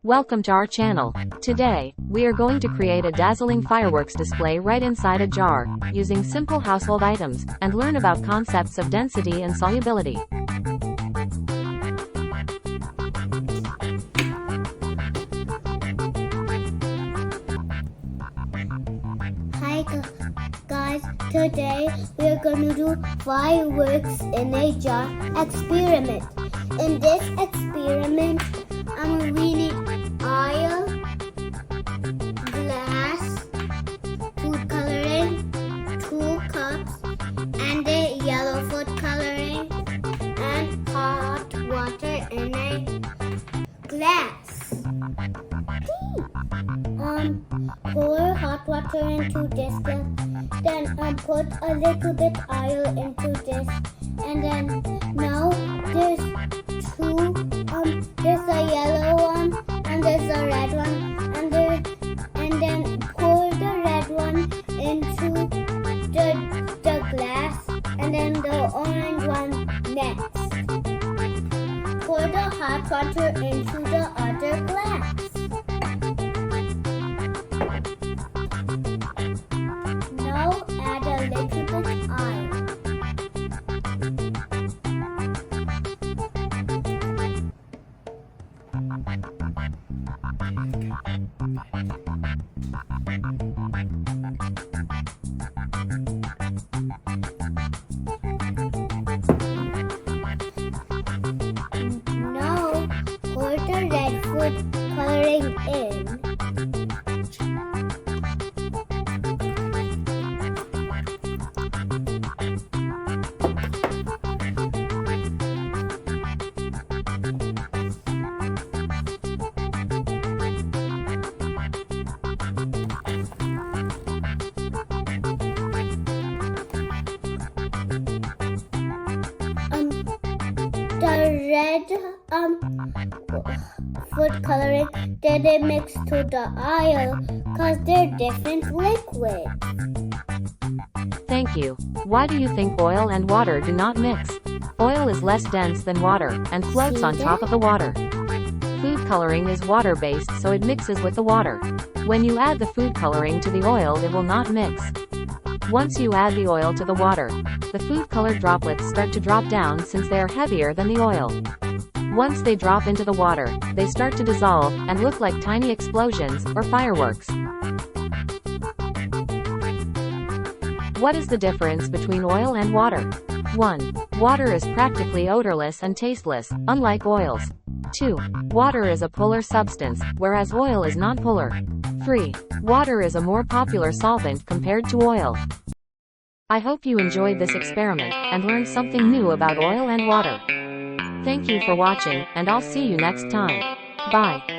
Welcome to our channel. Today, we are going to create a dazzling fireworks display right inside a jar, using simple household items, and learn about concepts of density and solubility. Hi guys, today we are going to do fireworks in a jar experiment. In this experiment, we need oil, glass, food coloring, 2 cups, and a yellow food coloring, and hot water in a glass. Pour hot water into this glass, then put a little bit oil into this, and then now there's a yellow one and there's a red one, and then pour the red one into the glass, and then the orange one next. Pour the hot water into the other glass. Now add a little bit oil. Now pour the red food coloring in. The red food coloring didn't mix to the oil because they're different liquids. Thank you. Why do you think oil and water do not mix? Oil is less dense than water, and floats on top of the water. Food coloring is water-based, so it mixes with the water. When you add the food coloring to the oil, it will not mix. Once you add the oil to the water, the food-colored droplets start to drop down since they are heavier than the oil. Once they drop into the water, they start to dissolve, and look like tiny explosions, or fireworks. What is the difference between oil and water? 1. Water is practically odorless and tasteless, unlike oils. 2. Water is a polar substance, whereas oil is non-polar. 3. Water is a more popular solvent compared to oil. I hope you enjoyed this experiment, and learned something new about oil and water. Thank you for watching, and I'll see you next time. Bye.